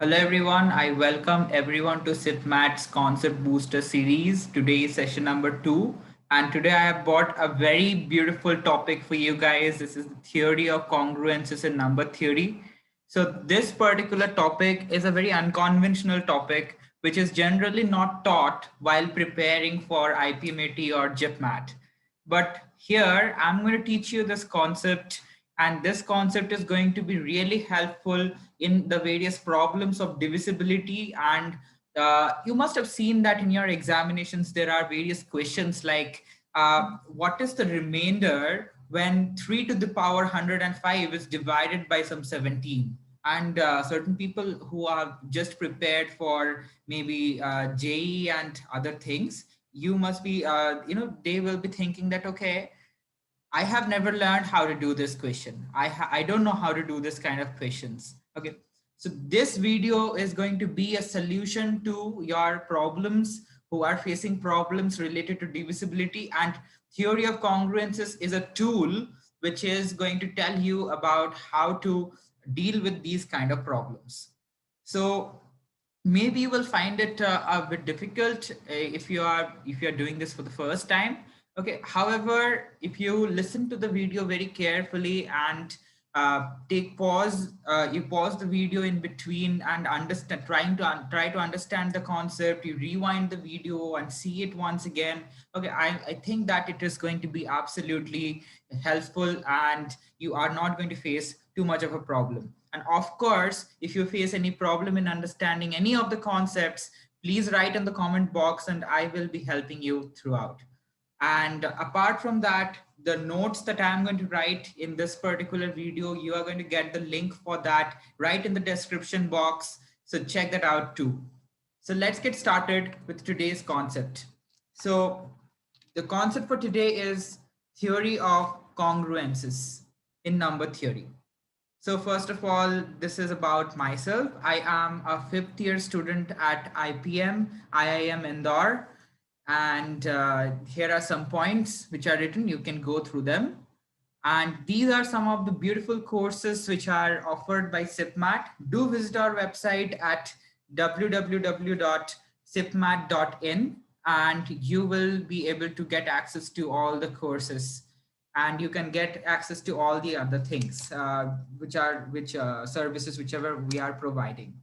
Hello everyone, I welcome everyone to CIPMAT's Concept Booster series. Today is session number 2 and today I have brought a very beautiful topic for you guys. This is the theory of congruences in number theory. So this particular topic is a very unconventional topic which is generally not taught while preparing for IPMAT or JIPMAT. But here I'm going to teach you this concept, and this concept is going to be really helpful in the various problems of divisibility. And you must have seen that in your examinations there are various questions like what is the remainder when 3 to the power 105 is divided by some 17. And certain people who are just prepared for maybe JE and other things, you must be they will be thinking that, okay, I have never learned how to do this question. I don't know how to do this kind of questions. Okay. So this video is going to be a solution to your problems who are facing problems related to divisibility, and theory of congruences is a tool which is going to tell you about how to deal with these kind of problems. So maybe you will find it a bit difficult if you are doing this for the first time. Okay, however, if you listen to the video very carefully and you pause the video in between and understand, try to understand the concept, you rewind the video and see it once again. Okay, I think that it is going to be absolutely helpful and you are not going to face too much of a problem. And of course, if you face any problem in understanding any of the concepts, please write in the comment box and I will be helping you throughout. And apart from that, the notes that I'm going to write in this particular video, you are going to get the link for that right in the description box. So check that out too. So let's get started with today's concept. So the concept for today is theory of congruences in number theory. So first of all, this is about myself. I am a 5th year student at IPM, IIM Indore. And here are some points which are written. You can go through them. And these are some of the beautiful courses which are offered by CIPMAT. Do visit our website at www.cipmat.in and you will be able to get access to all the courses, and you can get access to all the other things which services whichever we are providing.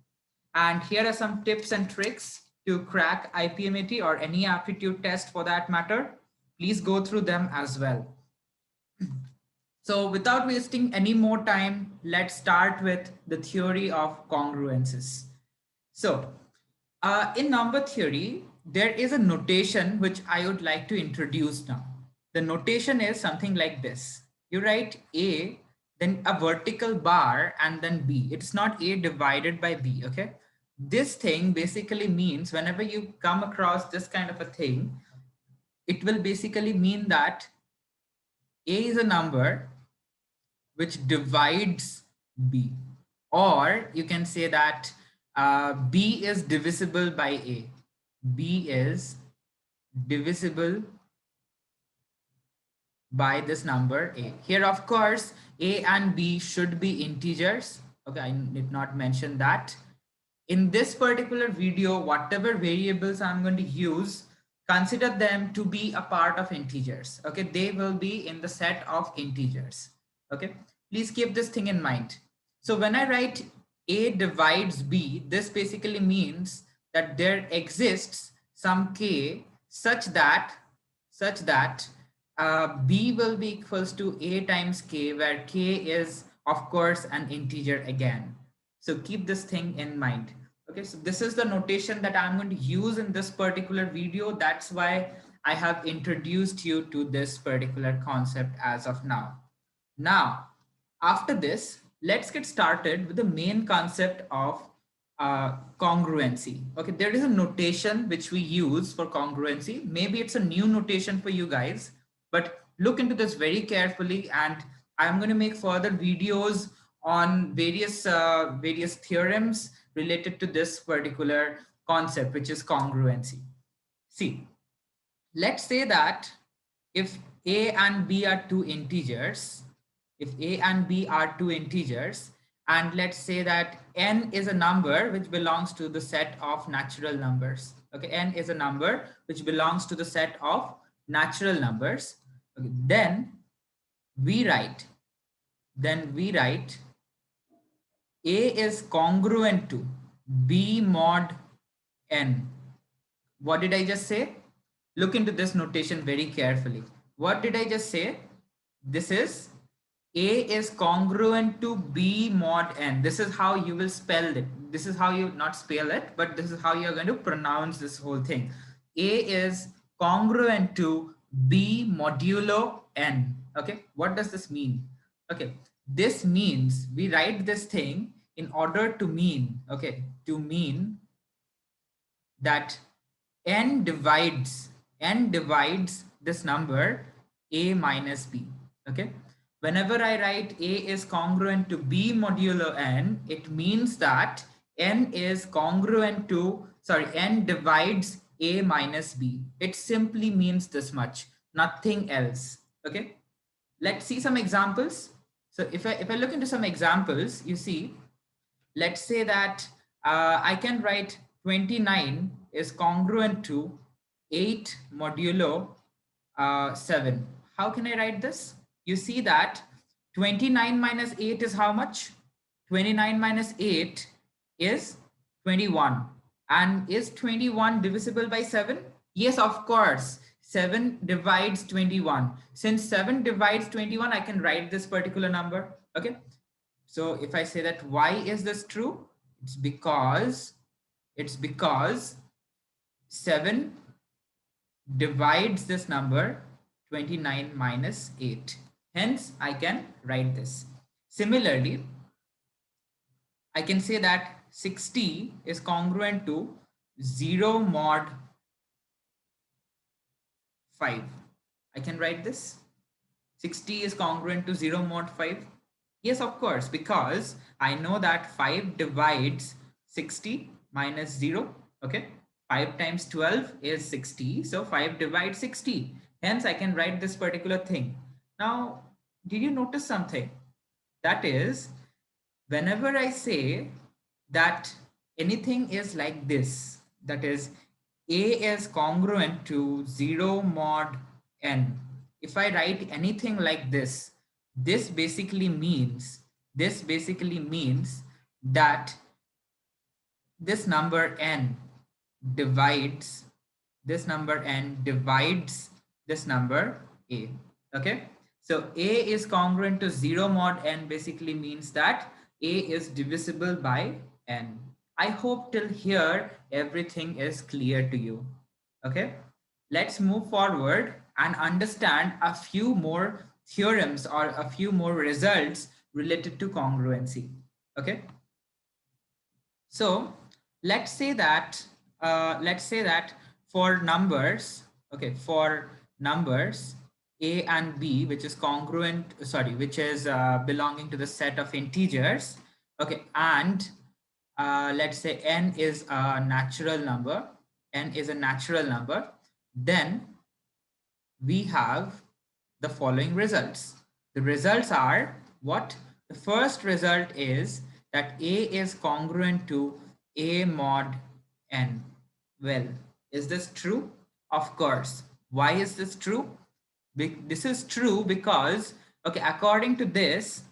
And here are some tips and tricks to crack IPMAT or any aptitude test for that matter. Please go through them as well. So without wasting any more time, let's start with the theory of congruences. So in number theory, there is a notation which I would like to introduce now. The notation is something like this. You write A, then a vertical bar, and then B. It's not A divided by B, okay? This thing basically means whenever you come across this kind of a thing, it will basically mean that A is a number which divides B. Or you can say that B is divisible by A. B is divisible by this number A. Here, of course, A and B should be integers. Okay, I did not mention that. In this particular video, whatever variables I'm going to use, consider them to be a part of integers. Okay, they will be in the set of integers. Okay, please keep this thing in mind. So when I write A divides B, this basically means that there exists some K such that B will be equals to A times K, where K is of course an integer again. So keep this thing in mind. Okay, so this is the notation that I'm going to use in this particular video. That's why I have introduced you to this particular concept as of now. Now, after this, let's get started with the main concept of congruency. Okay, there is a notation which we use for congruency. Maybe it's a new notation for you guys, but look into this very carefully, and I'm going to make further videos on various theorems related to this particular concept, which is congruency. See, let's say that if A and B are two integers, And let's say that n is a number which belongs to the set of natural numbers. Okay, n is a number which belongs to the set of natural numbers. Okay, we write, then we write A is congruent to B mod n. What did I just say? Look into this notation very carefully. What did I just say? This is A is congruent to B mod n. This is how you will spell it. This is how you not spell it, but this is how you're going to pronounce this whole thing. A is congruent to B modulo n. Okay, what does this mean? Okay, this means we write this thing in order to mean, okay, to mean that n divides this number a minus b. Okay, whenever I write a is congruent to b modulo n, it means that n is congruent to, sorry, n divides a minus b. It simply means this much, nothing else. Okay, let's see some examples. So if I look into some examples, you see, let's say that I can write 29 is congruent to 8 modulo 7. How can I write this? You see that 29 minus 8 is how much? 29 minus 8 is 21. And is 21 divisible by 7? Yes, of course. 7 divides 21. Since 7 divides 21, I can write this particular number. Okay. So if I say that why is this true? It's because 7 divides this number 29 minus 8. Hence, I can write this. Similarly, I can say that 60 is congruent to 0 mod 5. I can write this. 60 is congruent to 0 mod 5. Yes, of course, because I know that 5 divides 60 minus 0. Okay, 5 times 12 is 60. So 5 divides 60. Hence, I can write this particular thing. Now, did you notice something? That is, whenever I say that anything is like this, that is, A is congruent to 0 mod n. If I write anything like this, this basically means that this number n divides this number a. Okay, so a is congruent to 0 mod n basically means that a is divisible by n. I hope till here everything is clear to you. Okay, let's move forward and understand a few more theorems or a few more results related to congruency. Okay, so let's say that for numbers, okay, for numbers a and b, which is congruent, sorry, which is belonging to the set of integers, okay, and let's say n is a natural number, then we have the following results. The results are what? The first result is that A is congruent to A mod n. Well, is this true? Of course. Why is this true? This is true because, okay, according to this,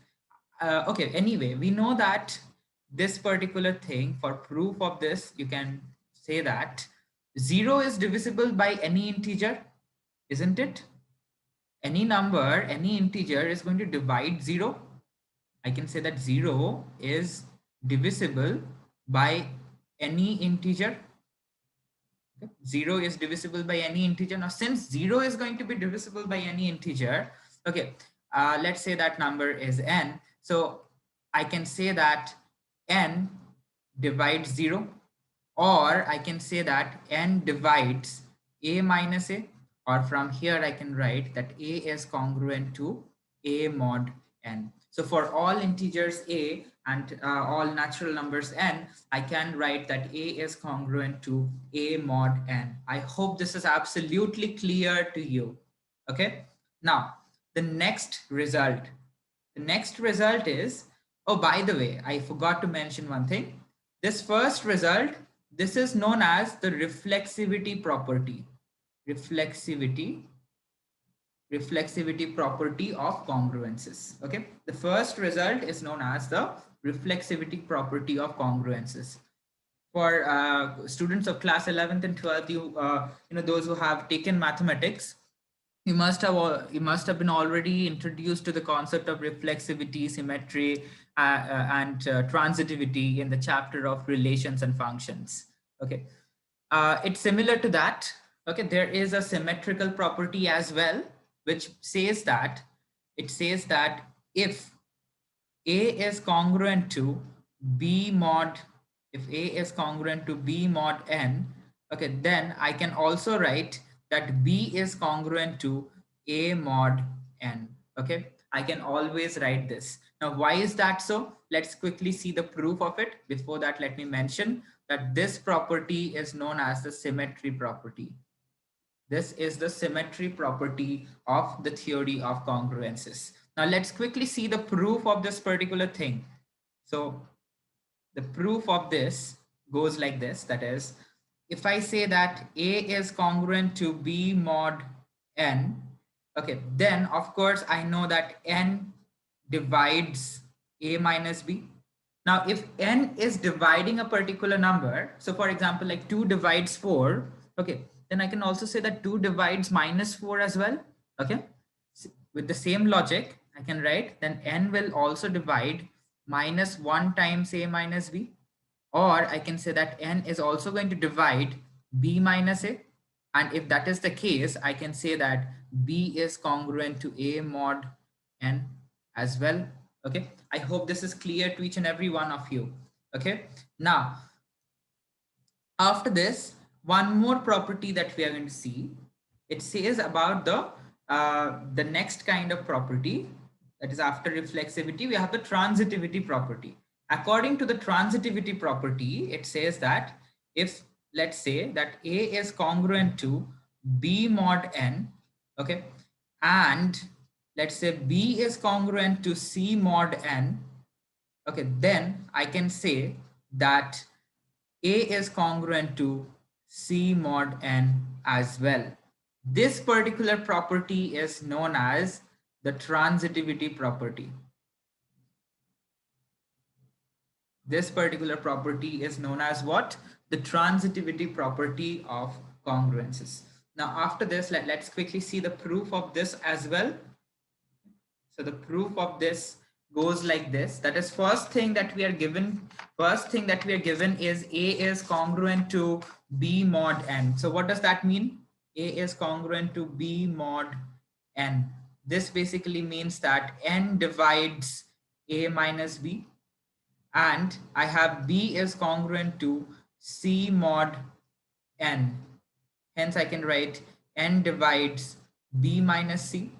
okay, anyway, we know that this particular thing, for proof of this, you can say that 0 is divisible by any integer, isn't it? Any number, any integer is going to divide 0. I can say that 0 is divisible by any integer. Okay. 0 is divisible by any integer. Now, since 0 is going to be divisible by any integer, okay, let's say that number is n. So I can say that n divides 0, or I can say that n divides a minus a, or from here I can write that a is congruent to a mod n. So for all integers a and all natural numbers n, I can write that a is congruent to a mod n. I hope this is absolutely clear to you. Okay. Now, the next result is, Oh, by the way, I forgot to mention one thing. This first result, this is known as the reflexivity property. Reflexivity, reflexivity property of congruences. Okay, the first result is known as the reflexivity property of congruences. For students of class 11th and 12th, you know, those who have taken mathematics, you must have been already introduced to the concept of reflexivity, symmetry, and transitivity in the chapter of relations and functions. Okay, it's similar to that. Okay, there is a symmetrical property as well, which says that if A is congruent to B mod, if A is congruent to B mod n, okay, then I can also write that B is congruent to A mod n. Okay, I can always write this. Now, why is that so? Let's quickly see the proof of it. Before that, let me mention that this property is known as the symmetry property. This is the symmetry property of the theory of congruences. Now let's quickly see the proof of this particular thing. So the proof of this goes like this. That is, if I say that A is congruent to B mod n, okay, then of course I know that n divides A minus B. Now, if n is dividing a particular number, so for example, like 2 divides 4, okay, then I can also say that 2 divides minus 4 as well. Okay, with the same logic, I can write then n will also divide minus 1 times A minus B. Or I can say that n is also going to divide B minus A. And if that is the case, I can say that B is congruent to A mod n as well. Okay, I hope this is clear to each and every one of you. Okay, now after this, one more property that we are going to see, it says about the next kind of property, that is after reflexivity, we have the transitivity property. According to the transitivity property, it says that if, let's say that A is congruent to B mod n, okay, and let's say B is congruent to C mod n, okay, then I can say that A is congruent to C mod n as well. This particular property is known as the transitivity property. This particular property is known as what? The transitivity property of congruences. Now, after this, let's quickly see the proof of this as well. So the proof of this goes like this. That is, first thing that we are given is A is congruent to B mod n. So what does that mean? A is congruent to B mod n. This basically means that n divides A minus B, and I have B is congruent to C mod n. Hence I can write n divides B minus C.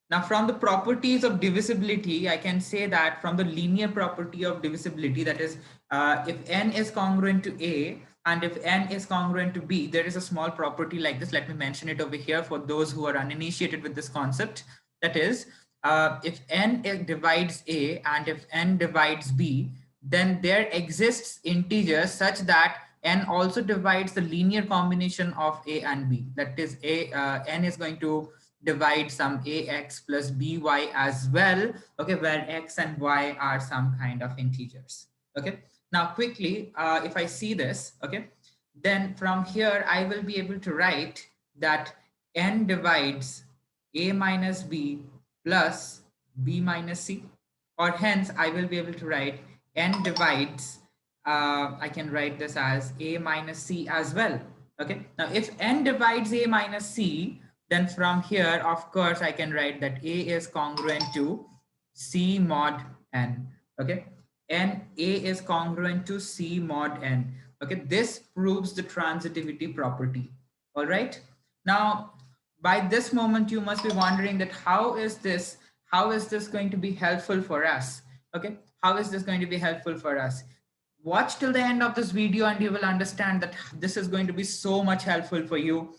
Now, from the properties of divisibility, I can say that from the linear property of divisibility, that is, if n is congruent to A and if n is congruent to B, there is a small property like this. Let me mention it over here for those who are uninitiated with this concept. That is, if n divides A and if n divides B, then there exists integers such that n also divides the linear combination of A and B. That is, n is going to divide some ax plus by as well, okay, where x and y are some kind of integers. Okay, now quickly, if I see this, okay, then from here I will be able to write that n divides A minus B plus B minus C, or hence I will be able to write n divides, I can write this as A minus C as well. Okay, now if n divides A minus C, then from here, of course, I can write that A is congruent to C mod n. Okay, and A is congruent to C mod n. Okay, this proves the transitivity property. All right. Now, by this moment, you must be wondering that how is this going to be helpful for us? Okay, how is this going to be helpful for us? Watch till the end of this video and you will understand that this is going to be so much helpful for you.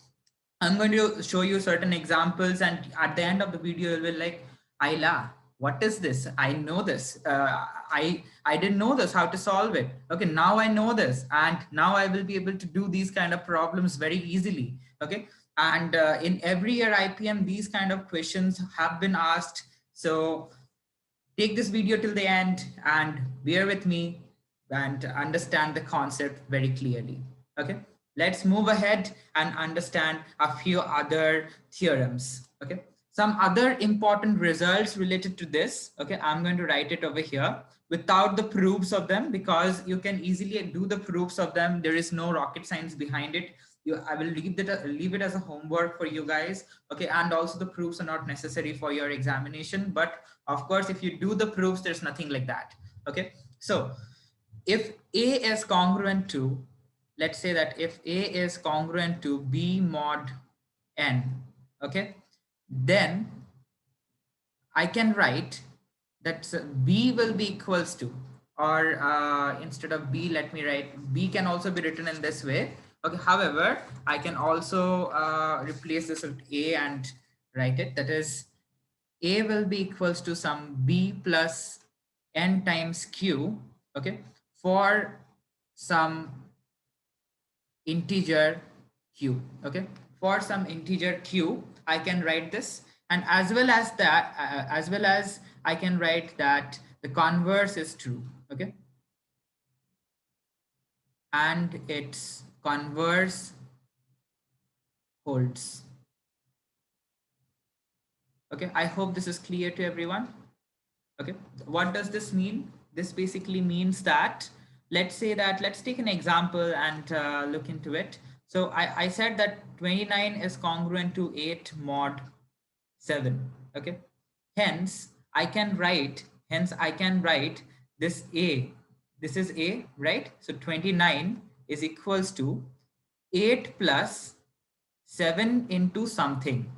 I'm going to show you certain examples, and at the end of the video, you'll be like, Ayla, what is this? I know this. I didn't know this, how to solve it. Okay, now I know this, and now I will be able to do these kind of problems very easily. Okay, and in every year IPM, these kind of questions have been asked. So take this video till the end and bear with me and understand the concept very clearly. Okay, let's move ahead and understand a few other theorems. Okay, some other important results related to this. Okay, I'm going to write it over here without the proofs of them, because you can easily do the proofs of them. There is no rocket science behind it. I will leave it as a homework for you guys. Okay, and also the proofs are not necessary for your examination, but of course, if you do the proofs, there's nothing like that. Okay, so if A is congruent to, let's say that if A is congruent to B mod N, okay, then I can write that B will be equals to, or instead of B, let me write, B can also be written in this way. Okay, however, I can also replace this with A and write it. That is, A will be equals to some B plus N times Q, okay, for some integer Q, okay. For some integer Q, I can write this, and as well as that, as well as I can write that the converse is true, okay, and its converse holds. Okay, I hope this is clear to everyone. Okay, what does this mean? This basically means that, let's say that, let's take an example and look into it. So I said that 29 is congruent to 8 mod 7. Okay, hence I can write, this A, this is A, right? So 29 is equals to 8 plus 7 into something.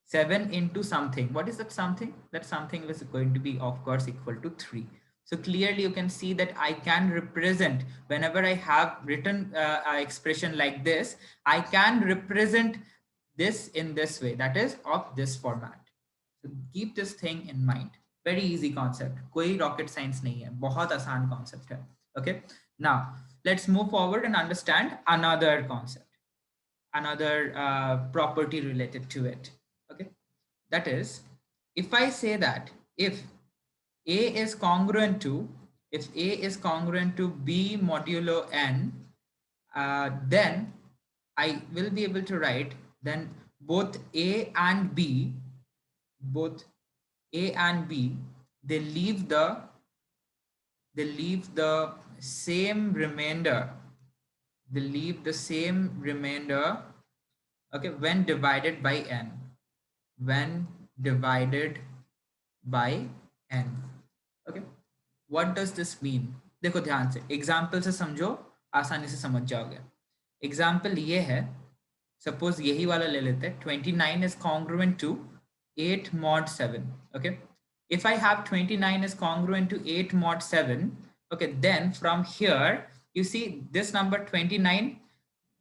7 into something. What is that something? That something is going to be, of course, equal to 3. So clearly you can see that I can represent, whenever I have written an expression like this, I can represent this in this way, that is of this format. So keep this thing in mind. Very easy concept. कोई rocket science नहीं है. बहुत आसान concept है. Okay. Now let's move forward and understand another concept, another property related to it. Okay, that is, if I say that if A is congruent to, if A is congruent to B modulo N, then I will be able to write, then both A and B, both A and B, they leave the same remainder, they leave the same remainder, okay, when divided by N, when divided by N. Okay, what does this mean? देखो ध्यान से, example से समझो, आसानी से समझ जाओगे. Example ये है, सपोज यही वाला ले लेते हैं, 29 is congruent to 8 mod 7. Okay, if I have 29 is congruent to 8 mod 7, okay, then from here you see this number 29,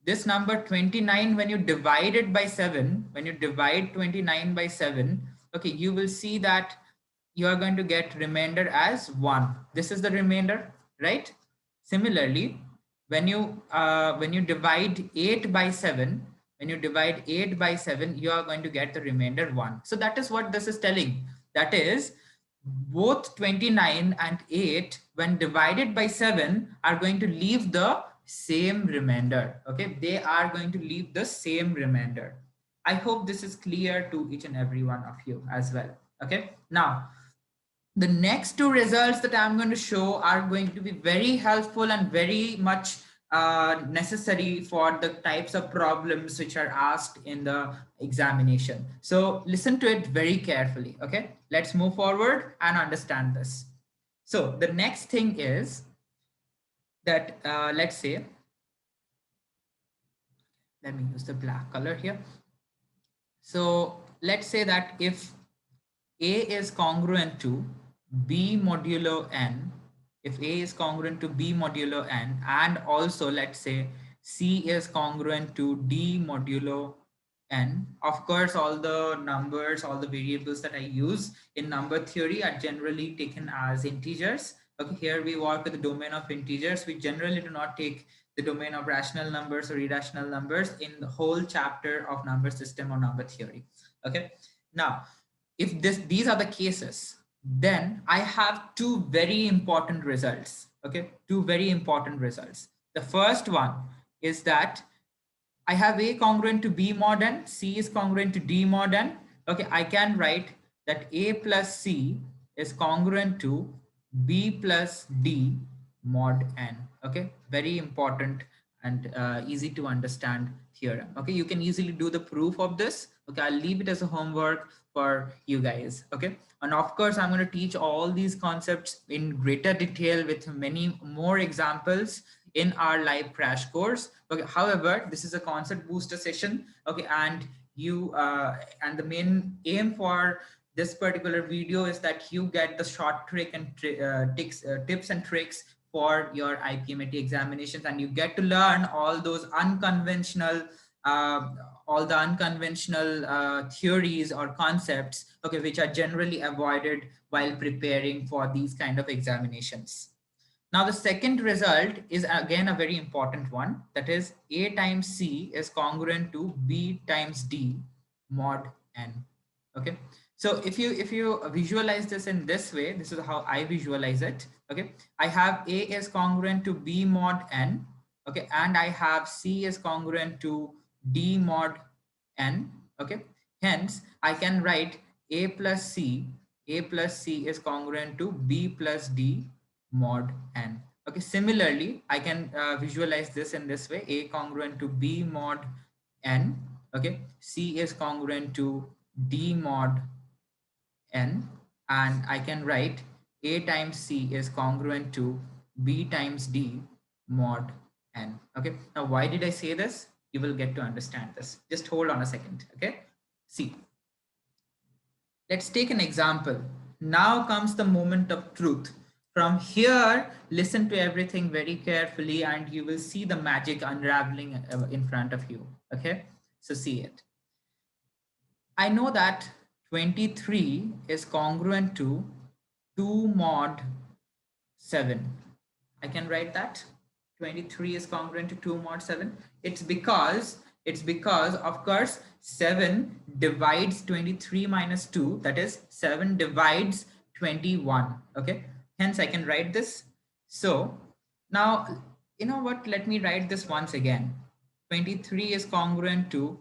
this number 29, when you divide it by 7, when you divide 29 by 7, okay, you will see that you are going to get remainder as 1. This is the remainder, right? Similarly, when you divide 8 by 7, when you divide 8 by 7, you are going to get the remainder 1. So that is what this is telling. That is, both 29 and 8, when divided by 7, are going to leave the same remainder. Okay, they are going to leave the same remainder. I hope this is clear to each and every one of you as well. Okay, now the next two results that I'm going to show are going to be very helpful and very much necessary for the types of problems which are asked in the examination. So listen to it very carefully. Okay, let's move forward and understand this. So the next thing is that, let's say, let me use the black color here. So let's say that if A is congruent to B modulo N, if A is congruent to B modulo N, and also let's say C is congruent to D modulo n. Of course, all the numbers, all the variables that I use in number theory are generally taken as integers. Okay, here we work with the domain of integers. We generally do not take the domain of rational numbers or irrational numbers in the whole chapter of number system or number theory. Okay, now if these are the cases, then I have two very important results. Okay, two very important results. The first one is that I have A congruent to B mod n, C is congruent to D mod n. Okay, I can write that A plus C is congruent to B plus D mod n. Okay, very important and easy to understand theorem. Okay, you can easily do the proof of this. Okay, I'll leave it as a homework for you guys. Okay, and of course, I'm going to teach all these concepts in greater detail with many more examples in our live crash course. Okay, however, this is a concept booster session. Okay, and the main aim for this particular video is that you get the short trick and tips and tricks for your IPMAT examinations, and you get to learn all those unconventional uh, theories or concepts, okay, which are generally avoided while preparing for these kind of examinations. Now, the second result is again a very important one. That is A times C is congruent to B times D mod N. Okay. So if you visualize this in this way, this is how I visualize it. Okay. I have A is congruent to B mod N. Okay. And I have C is congruent to D mod N. Okay. Hence, I can write A plus C. A plus C is congruent to B plus D mod n. Okay, similarly, I can visualize this in this way: A congruent to B mod n. Okay, C is congruent to D mod n, and I can write A times C is congruent to B times D mod n. Okay, now why did I say this? You will get to understand this. Just hold on a second. Okay, see. Let's take an example. Now comes the moment of truth. From here, listen to everything very carefully and you will see the magic unraveling in front of you. Okay, so see it. I know that 23 is congruent to 2 mod 7. I can write that 23 is congruent to 2 mod 7. It's because of course 7 divides 23 minus 2, that is 7 divides 21. Okay, hence I can write this. So now, you know what, let me write this once again. 23 is congruent to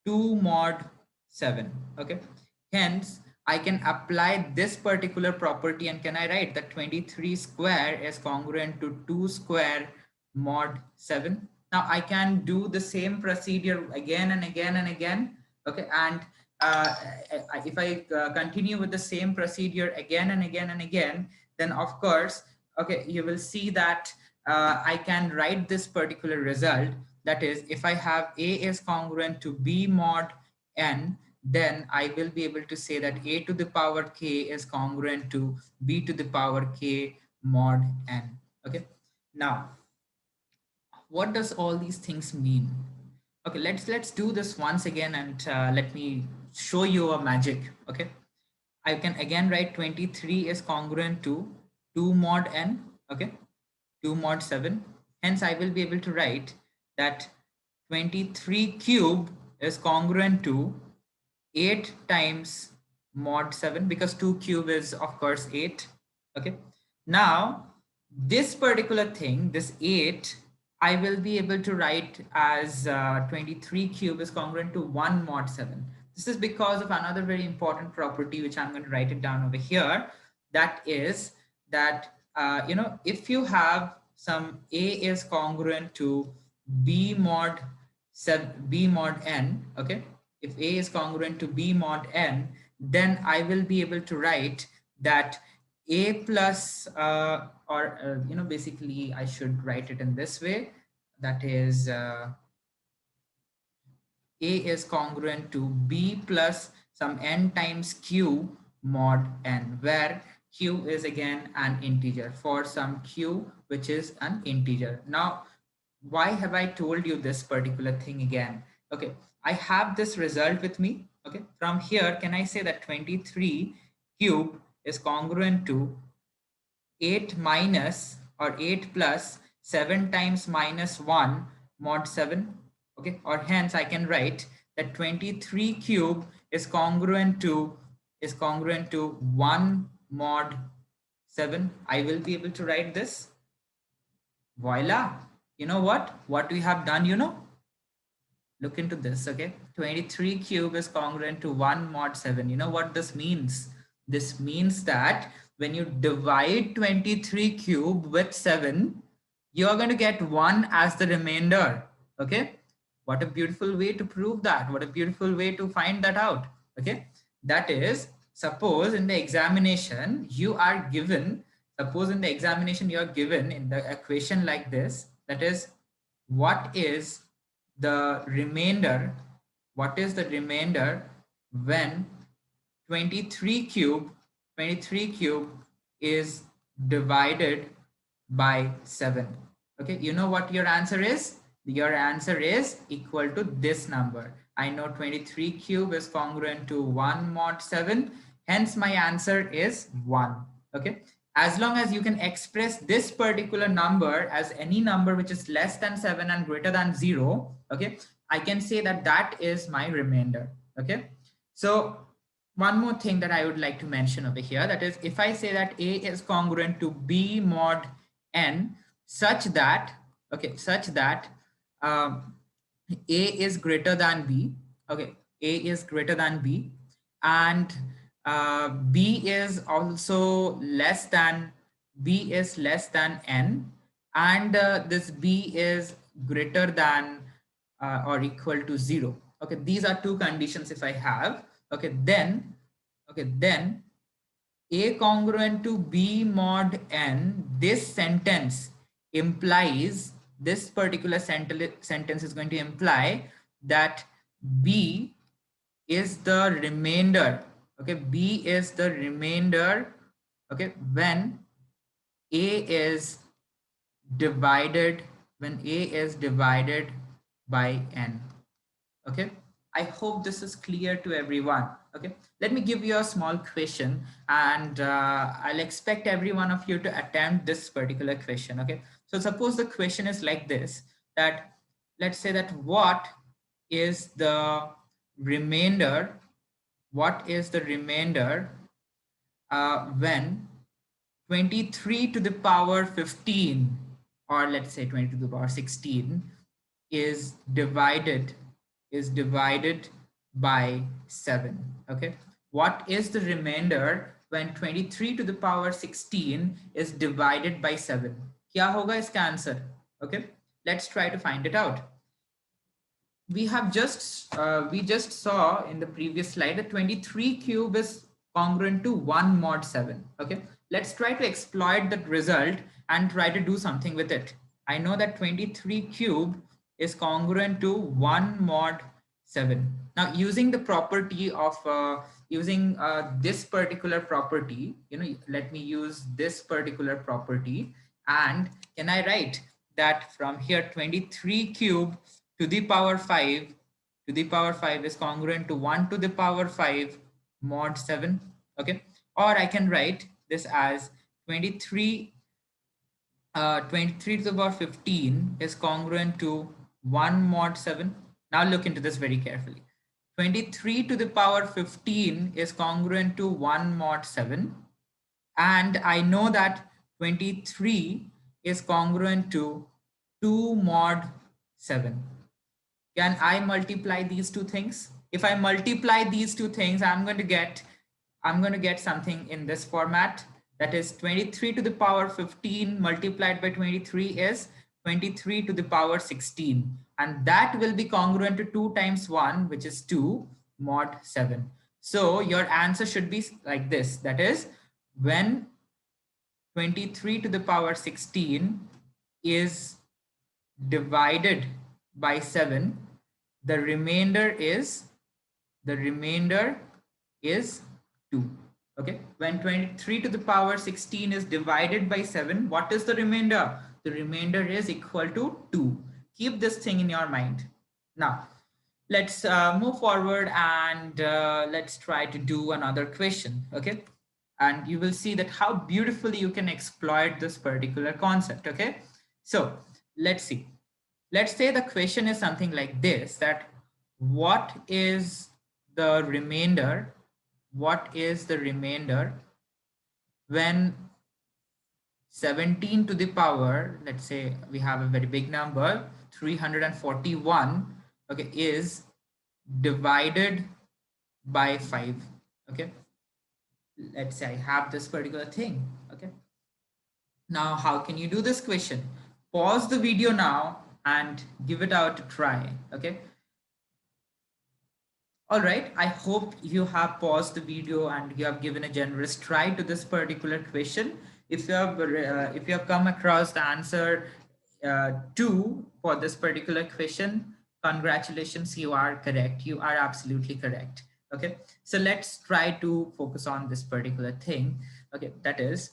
2 mod 7. Okay, hence I can apply this particular property and can I write that 23 square is congruent to 2 square mod 7. Now I can do the same procedure again and again and again. Okay, and if I continue with the same procedure again and again and again, then of course, okay, you will see that I can write this particular result. That is, if I have A is congruent to B mod n, then I will be able to say that A to the power k is congruent to B to the power k mod n. Okay. Now, what does all these things mean? Okay, let's do this once again and let me show you a magic. Okay, I can again write 23 is congruent to 2 mod n. Okay, 2 mod 7. Hence, I will be able to write that 23 cube is congruent to 8 times mod 7, because 2 cube is of course 8. Okay, now this particular thing, this 8, I will be able to write as 23 cube is congruent to 1 mod 7. This is because of another very important property which I'm going to write it down over here. That is that if you have some A is congruent to B mod 7, B mod n. Okay, if A is congruent to B mod n, then I will be able to write that A plus basically I should write it in this way. That is A is congruent to B plus some n times Q mod n, where Q is again an integer for some Q which is an integer. Now, why have I told you this particular thing again? Okay, I have this result with me. Okay, from here, can I say that 23 cube is congruent to 8 minus or 8 plus 7 times minus 1 mod 7? Okay, or hence I can write that 23 cube is congruent to 1 mod 7. I will be able to write this. Voila. You know what we have done, look into this. Okay, 23 cube is congruent to 1 mod 7. You know what this means? This means that when you divide 23 cube with 7, you are going to get 1 as the remainder. Okay, what a beautiful way to prove that. What a beautiful way to find that out. Okay, that is, suppose in the examination you are given, in the equation like this, that is, what is the remainder, when 23 cube is divided by 7? Okay, you know what your answer is? Your answer is equal to this number. I know 23 cube is congruent to 1 mod 7, hence my answer is 1. Okay, as long as you can express this particular number as any number which is less than 7 and greater than 0, okay, I can say that that is my remainder. Okay, so one more thing that I would like to mention over here, that is, if I say that A is congruent to B mod n such that, okay, um, A is greater than B, okay, A is greater than B, and B is also less than, N, and this B is greater than or equal to 0. Okay, these are two conditions if I have. Okay, then A congruent to B mod n, this sentence implies, this particular sentence is going to imply that B is the remainder. Okay, B is the remainder. Okay, when A is divided, by n. Okay, I hope this is clear to everyone. Okay, let me give you a small question, and I'll expect every one of you to attempt this particular question. Okay, so suppose the question is like this, that let's say that what is the remainder, when 23 to the power 15, or let's say 20 to the power 16, is divided by 7. Okay, what is the remainder when 23 to the power 16 is divided by 7? Kya hoga iska answer? Okay, let's try to find it out. We just saw in the previous slide that 23 cube is congruent to 1 mod 7. Okay, let's try to exploit that result and try to do something with it. I know that 23 cube is congruent to 1 mod 7. Now, using the property of this particular property, let me use this particular property, and can I write that from here 23 cube to the power 5 is congruent to 1 to the power 5 mod 7? Okay, or I can write this as 23 23 to the power 15 is congruent to 1 mod 7. Now look into this very carefully. 23 to the power 15 is congruent to 1 mod 7. And I know that 23 is congruent to 2 mod 7. Can I multiply these two things? If I multiply these two things, I'm going to get something in this format. That is 23 to the power 15 multiplied by 23 is 23 to the power 16. And that will be congruent to 2 times 1, which is 2 mod 7. So your answer should be like this. That is, when 23 to the power 16 is divided by 7, the remainder is 2. Okay, when 23 to the power 16 is divided by 7, what is the remainder? The remainder is equal to 2. Keep this thing in your mind. Now, Let's move forward and let's try to do another question. Okay. And you will see that how beautifully you can exploit this particular concept. Okay. So let's see. Let's say the question is something like this, that what is the remainder? What is the remainder when 17 to the power, let's say we have a very big number, 341, okay, is divided by 5. Okay, let's say I have this particular thing. Okay, now how can you do this question? Pause the video now and give it out a try. Okay, all right, I hope you have paused the video and you have given a generous try to this particular question. If you have come across the answer 2 for this particular question, congratulations, you are correct. You are absolutely correct. Okay, so let's try to focus on this particular thing. Okay, that is,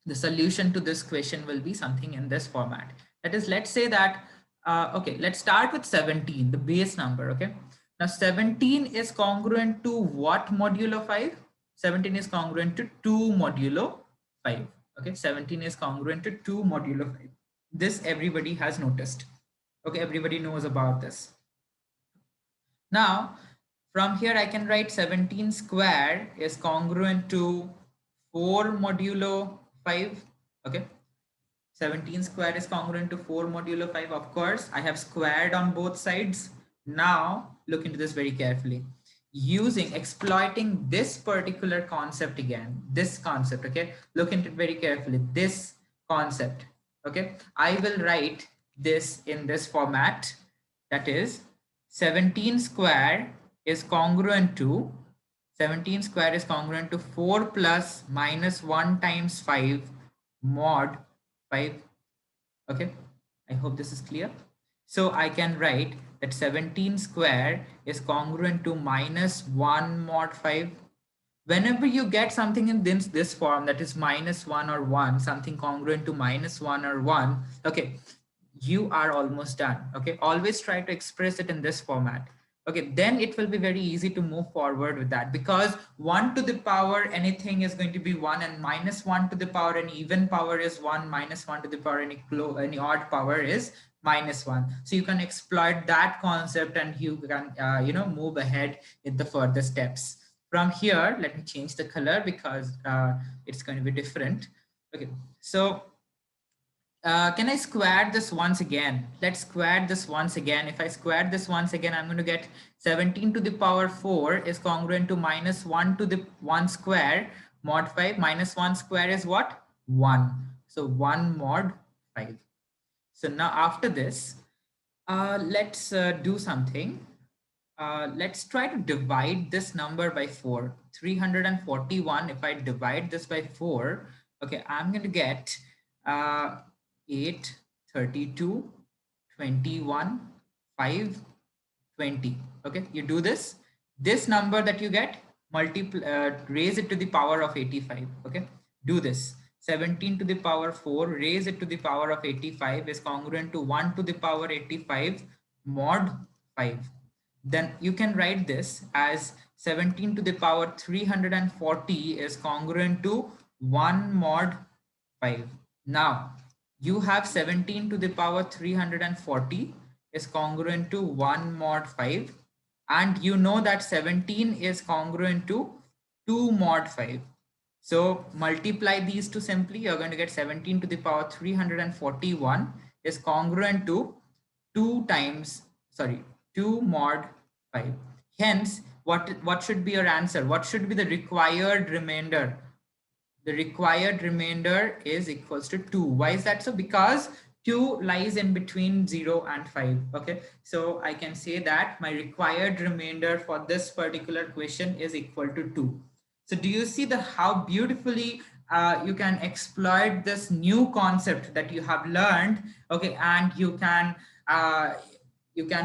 the solution to this question will be something in this format. That is, let's say that, okay, let's start with 17, the base number. Okay. Now 17 is congruent to what modulo 5? 17 is congruent to 2 modulo 5. Okay. 17 is congruent to 2 modulo 5. This everybody has noticed. Okay. Everybody knows about this. Now, from here I can write 17 square is congruent to 4 modulo 5. Okay. 17 square is congruent to 4 modulo 5. Of course, I have squared on both sides. Now, look into this very carefully. Exploiting this particular concept again, this concept, okay? Look into it very carefully, this concept, okay? I will write this in this format. That is, 17 square is congruent to 17 square is congruent to 4 plus minus 1 times 5 mod 5. Okay, I hope this is clear. So I can write that 17 square is congruent to minus 1 mod 5. Whenever you get something in this form, that is minus 1 or 1, something congruent to minus 1 or 1, okay, you are almost done. Okay, always try to express it in this format. Okay, then it will be very easy to move forward with that, because 1 to the power anything is going to be 1, and minus 1 to the power any even power is 1, minus 1 to the power any odd power is minus 1. So you can exploit that concept and you can move ahead in the further steps. From here, let me change the color because it's going to be different. Okay, so can I square this once again? Let's square this once again. If I square this once again, I'm going to get 17 to the power 4 is congruent to minus 1 to the 1 square mod 5. Minus 1 square is what? 1. So 1 mod 5. So now after this, let's do something. Let's try to divide this number by 4. 341, if I divide this by 4, okay, I'm going to get 8, 32, 21, 5, 20. Okay, you do this. This number that you get, raise it to the power of 85. Okay, do this. 17 to the power 4, raise it to the power of 85 is congruent to 1 to the power 85 mod 5. Then you can write this as 17 to the power 340 is congruent to 1 mod 5. Now, you have 17 to the power 340 is congruent to 1 mod 5. And you know that 17 is congruent to 2 mod 5. So multiply these two simply. You're going to get 17 to the power 341 is congruent to 2 mod 5. Hence, what should be your answer? What should be the required remainder? The required remainder is equals to 2. Why is that so? Because 2 lies in between 0 and 5. Okay, so I can say that my required remainder for this particular question is equal to 2. So do you see how beautifully you can exploit this new concept that you have learned? Okay, and you can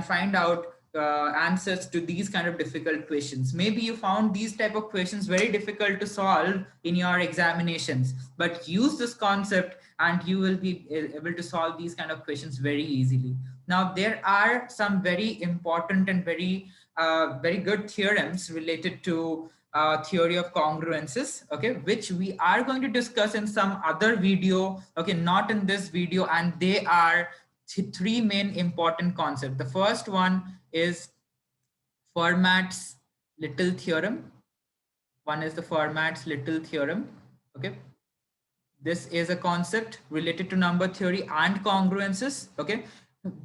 find out answers to these kind of difficult questions. Maybe you found these type of questions very difficult to solve in your examinations, but use this concept and you will be able to solve these kind of questions very easily. Now, there are some very important and very good theorems related to theory of congruences, okay, which we are going to discuss in some other video, okay, not in this video. And they are three main important concepts. The first one is Fermat's little theorem. One is the Fermat's little theorem, okay. This is a concept related to number theory and congruences, okay.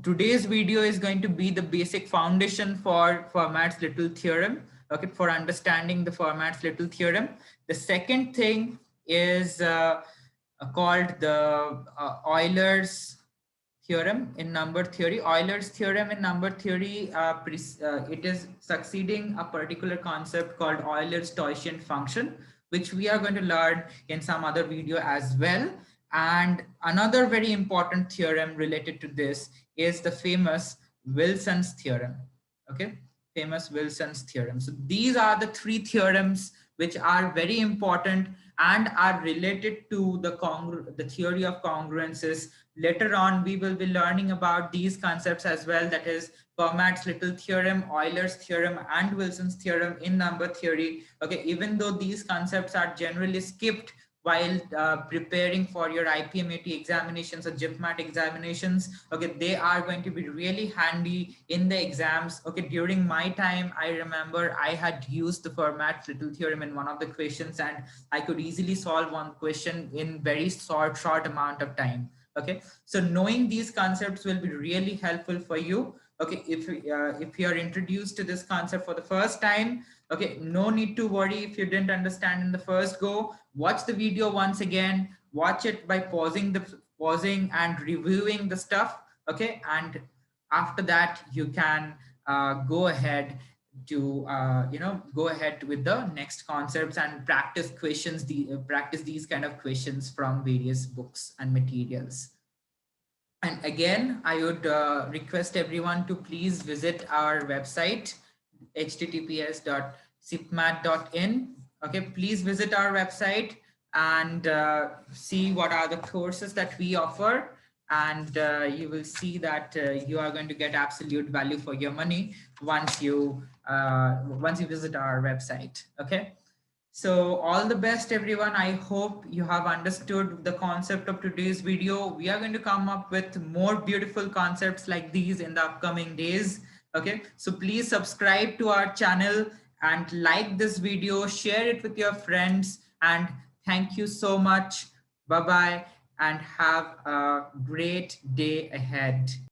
Today's video is going to be the basic foundation for Fermat's little theorem, okay, for understanding the Fermat's little theorem. The second thing is called the Euler's theorem in number theory. Euler's theorem in number theory, it is succeeding a particular concept called Euler's Taussian function, which we are going to learn in some other video as well. And another very important theorem related to this is the famous Wilson's theorem. Okay, famous Wilson's theorem. So these are the three theorems which are very important and are related to the theory of congruences. Later on, we will be learning about these concepts as well, that is Fermat's little theorem, Euler's theorem, and Wilson's theorem in number theory. Okay, even though these concepts are generally skipped while preparing for your IPMAT examinations or JIPMAT examinations, okay, they are going to be really handy in the exams. Okay, during my time, I remember I had used the Fermat's little theorem in one of the questions, and I could easily solve one question in very short amount of time. Okay, so knowing these concepts will be really helpful for you. Okay, if you are introduced to this concept for the first time, okay, no need to worry if you didn't understand in the first go. Watch the video once again, watch it by pausing and reviewing the stuff, okay, and after that you can go ahead to go ahead with the next concepts and practice questions, practice these kind of questions from various books and materials. And again, I would request everyone to please visit our website, https://cipmat.in. Okay, please visit our website and see what are the courses that we offer. And you will see that you are going to get absolute value for your money once you visit our website. Okay. So all the best, everyone. I hope you have understood the concept of today's video. We are going to come up with more beautiful concepts like these in the upcoming days. Okay, so please subscribe to our channel and like this video, share it with your friends, and thank you so much. Bye-bye and have a great day ahead.